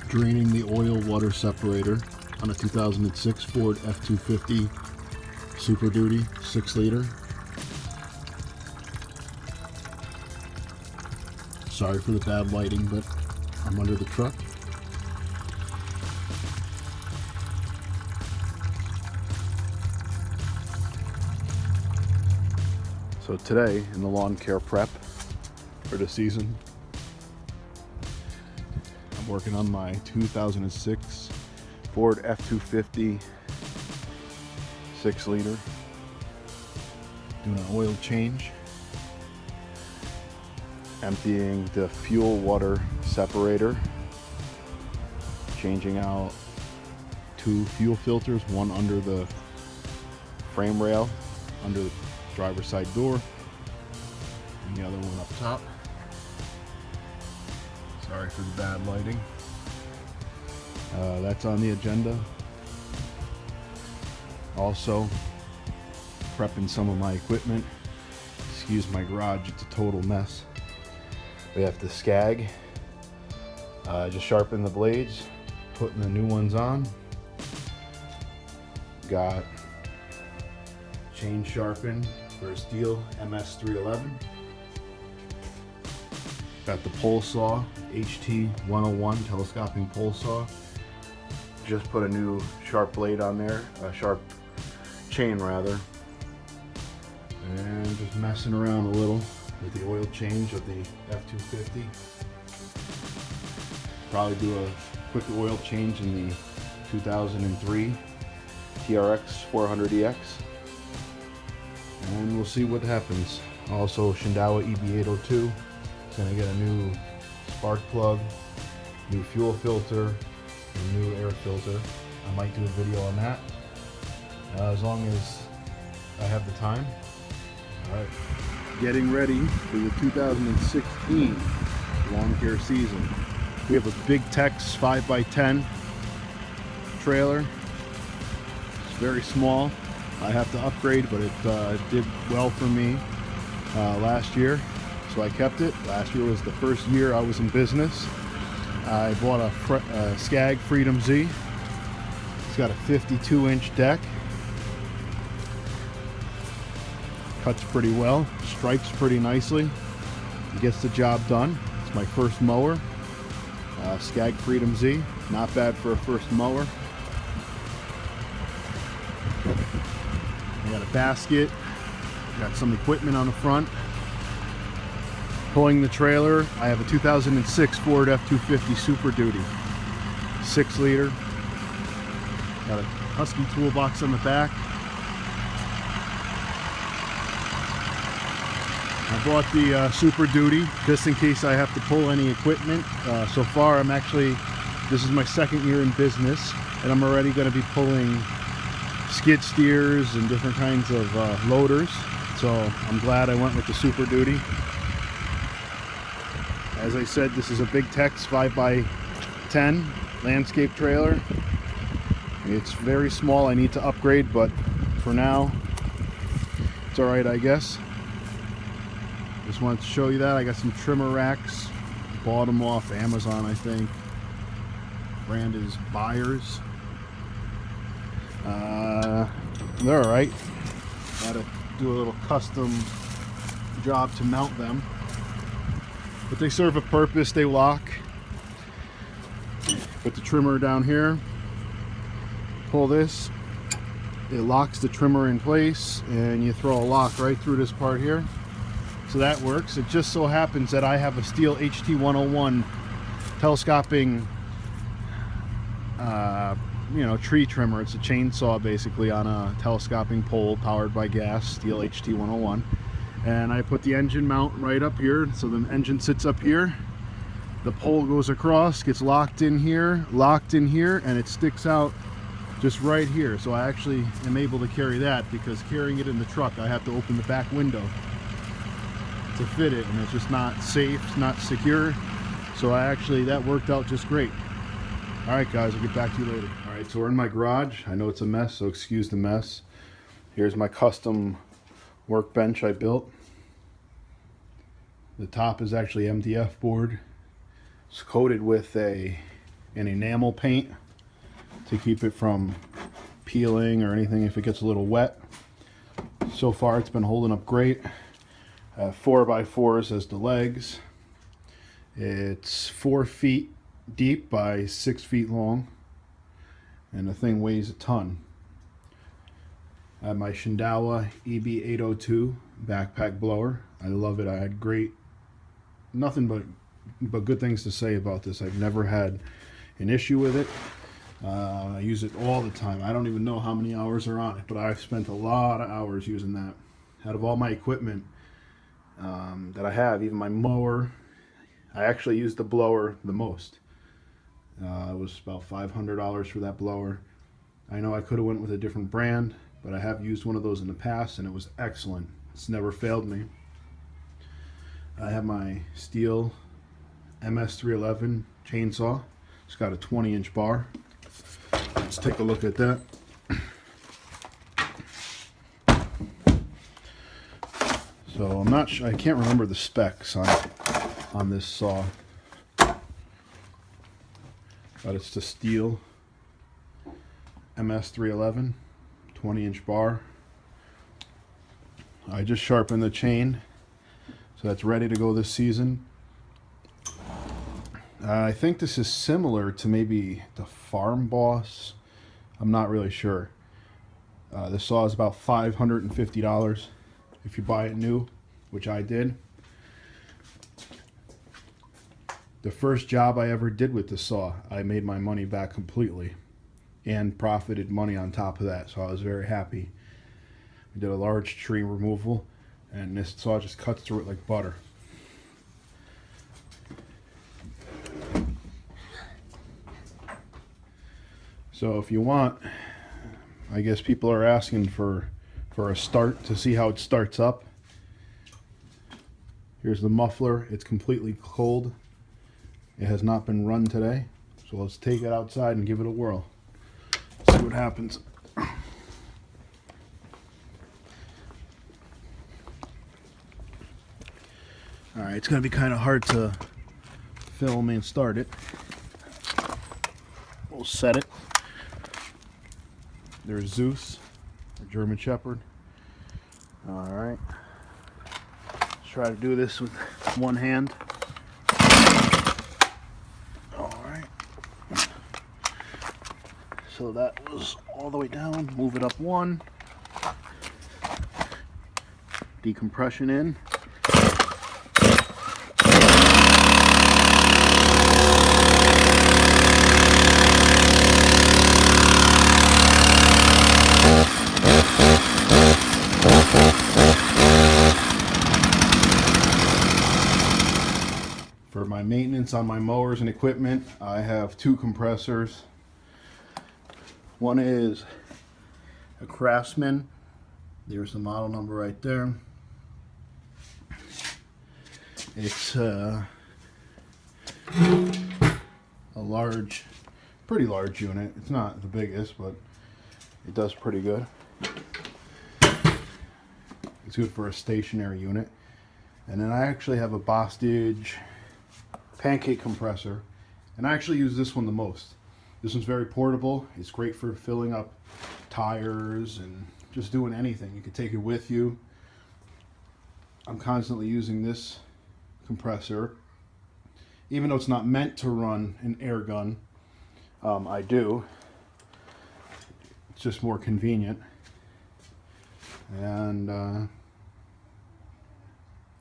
Draining the oil water separator on a 2006 Ford F-250 Super Duty 6-liter. Sorry for the bad lighting, but I'm under the truck. So today, in the lawn care prep for the season, I'm working on my 2006 Ford F-250 6-liter, doing an oil change, emptying the fuel water separator, changing out 2 fuel filters, one under the frame rail, under the driver's side door, and the other one up top. Sorry for the bad lighting. That's on the agenda. Also, prepping some of my equipment. Excuse my garage, it's a total mess. We have to scag. Just sharpen the blades, putting the new ones on. Got chain sharpened for a Stihl MS311. Got the pole saw, HT101 telescoping pole saw. Just put a new sharp blade on there, a sharp chain rather. And just messing around a little with the oil change of the F-250. Probably do a quick oil change in the 2003 TRX 400EX. And we'll see what happens. Also, Shindaiwa EB802 is going to get a new spark plug, new fuel filter, and new air filter. I might do a video on that as long as I have the time. Alright, getting ready for the 2016 lawn care season. We have a Big Tex 5x10 trailer. It's very small. I have to upgrade, but it did well for me last year, so I kept it. Last year was the first year I was in business. I bought a Scag Freedom Z. It's got a 52-inch deck. Cuts pretty well, stripes pretty nicely. It gets the job done. It's my first mower. Scag Freedom Z, not bad for a first mower. I got a basket, got some equipment on the front. Pulling the trailer, I have a 2006 Ford F-250 Super Duty 6-liter. Got a Husky toolbox on the back. I bought the Super Duty just in case I have to pull any equipment. So far, this is my second year in business, and I'm already going to be pulling skid steers and different kinds of loaders. So I'm glad I went with the Super Duty. As I said, this is a Big Tex 5x10 landscape trailer. It's very small. I need to upgrade, but for now, it's alright, I guess. Just wanted to show you that. I got some trimmer racks. Bought them off Amazon, I think. Brand is Buyers. They're alright. Gotta do a little custom job to mount them. But they serve a purpose. They lock. Put the trimmer down here. Pull this. It locks the trimmer in place, and you throw a lock right through this part here. So that works. It just so happens that I have a Stihl HT101 telescoping tree trimmer. It's a chainsaw basically on a telescoping pole powered by gas, Stihl HT101. And I put the engine mount right up here, so the engine sits up here. The pole goes across, gets locked in here, and it sticks out just right here. So I actually am able to carry that, because carrying it in the truck, I have to open the back window to fit it, and it's just not safe, it's not secure. So that worked out just great. All right, guys, I'll get back to you later. All right, so we're in my garage. I know it's a mess, so excuse the mess. Here's my custom workbench I built. The top is actually MDF board. It's coated with a and enamel paint to keep it from peeling or anything if it gets a little wet. So far it's been holding up great. 4x4s as the legs. It's 4 feet deep by 6 feet long, and the thing weighs a ton. I have my Shindaiwa EB802 backpack blower. I love it. I had nothing but good things to say about this. I've never had an issue with it. I use it all the time. I don't even know how many hours are on it, but I've spent a lot of hours using that. Out of all my equipment that I have, even my mower, I actually use the blower the most. It was about $500 for that blower. I know I could have went with a different brand, but I have used one of those in the past and it was excellent. It's never failed me. I have my Stihl MS311 chainsaw. It's got a 20-inch bar. Let's take a look at that. So I'm not sure, I can't remember the specs on this saw, but it's the Stihl MS311 20-inch bar. I just sharpened the chain, so that's ready to go this season. I think this is similar to maybe the Farm Boss. I'm not really sure. This saw is about $550 if you buy it new, which I did. The first job I ever did with the saw, I made my money back completely and profited money on top of that, so I was very happy. We did a large tree removal and this saw just cuts through it like butter. So if you want, I guess people are asking for a start to see how it starts up. Here's the muffler. It's completely cold. It has not been run today. So let's take it outside and give it a whirl. See what happens. Alright, it's going to be kind of hard to film and start it. We'll set it. There's Zeus, a German Shepherd. Alright. Let's try to do this with one hand. Alright. So that was all the way down. Move it up one. Decompression in. For my maintenance on my mowers and equipment, I have 2 compressors. One is a Craftsman. There's the model number right there. It's a large, pretty large unit. It's not the biggest, but it does pretty good. It's good for a stationary unit. And then I actually have a Bostage pancake compressor, and I actually use this one the most. This one's very portable. It's great for filling up tires and just doing anything. You can take it with you. I'm constantly using this compressor. Even though it's not meant to run an air gun, I do. It's just more convenient. And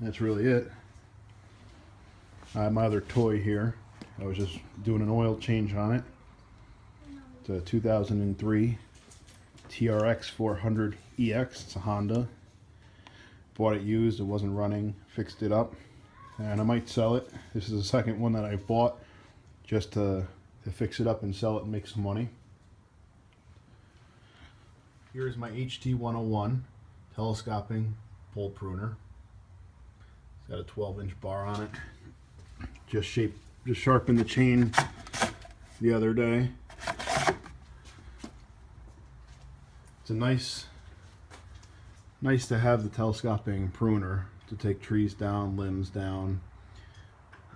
that's really it. I have my other toy here. I was just doing an oil change on it. It's a 2003 TRX 400 EX. It's a Honda. Bought it used. It wasn't running. Fixed it up. And I might sell it. This is the second one that I bought just to fix it up and sell it and make some money. Here's my HT101 telescoping pole pruner. It's got a 12-inch bar on it. Just sharpened the chain the other day. It's a nice to have the telescoping pruner to take trees down, limbs down.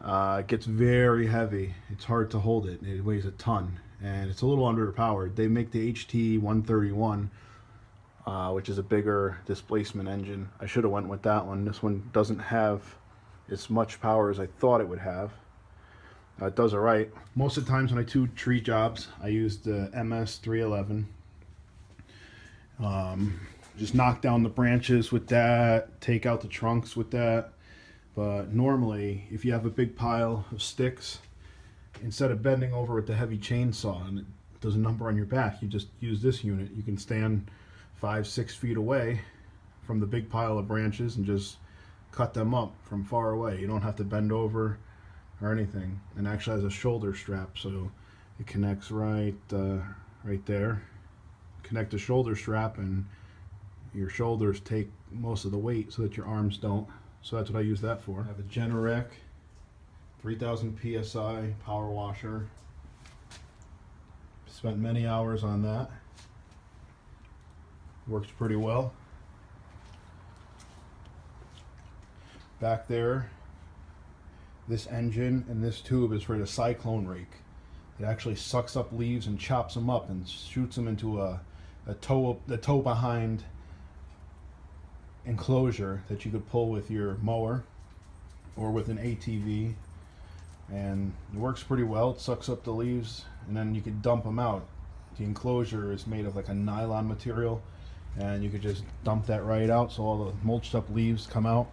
It gets very heavy. It's hard to hold it. It weighs a ton, and it's a little underpowered. They make the HT 131, which is a bigger displacement engine. I should have went with that one. This one doesn't have as much power as I thought it would have. It does alright. Most of the times when I do tree jobs, I use the MS 311. Just knock down the branches with that, take out the trunks with that. But normally, if you have a big pile of sticks, instead of bending over with the heavy chainsaw and it does a number on your back, you just use this unit. You can stand 5-6 feet away from the big pile of branches and just cut them up from far away. You don't have to bend over or anything. And actually has a shoulder strap, so it connects right there. Connect the shoulder strap, and your shoulders take most of the weight so that your arms don't. So that's what I use that for. I have a Generac 3000 PSI power washer. Spent many hours on that. Works pretty well. Back there, this engine and this tube is for the cyclone rake. It actually sucks up leaves and chops them up and shoots them into the tow behind enclosure that you could pull with your mower or with an ATV, and it works pretty well. It sucks up the leaves and then you could dump them out. The enclosure is made of like a nylon material, and you could just dump that right out so all the mulched up leaves come out.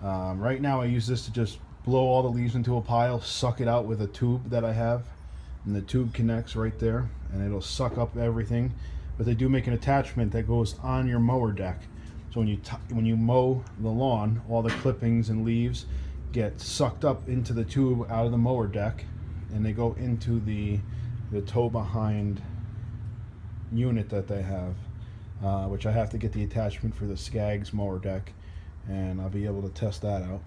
Right now I use this to just blow all the leaves into a pile, suck it out with a tube that I have, and the tube connects right there and it'll suck up everything. But they do make an attachment that goes on your mower deck. So when you mow the lawn, all the clippings and leaves get sucked up into the tube out of the mower deck, and they go into the tow behind unit that they have, which I have to get the attachment for the Skaggs mower deck, and I'll be able to test that out.